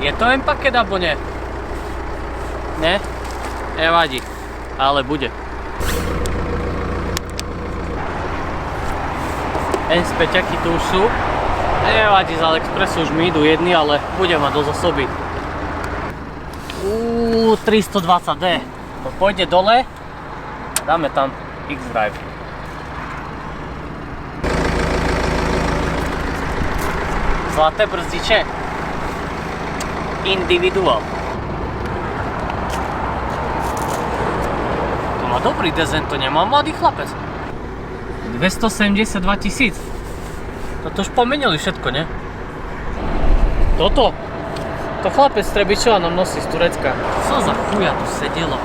Je to M paket alebo nie? Ne? Nevadí, ale bude. M späťaky tu už sú. Nevadí, z AliExpressu už mi idú jedni, ale bude mať dosť osoby. 320D. To pôjde dole. Dáme tam X-Drive. Zlaté brzdiče. Individual. To má dobrý design, to nemá mladý chlapec. 272 000. Toto už pomenili všetko, ne? Toto. To chlapec z Trebičova nám nosí z Turecka. Co za chuja tu sedelo?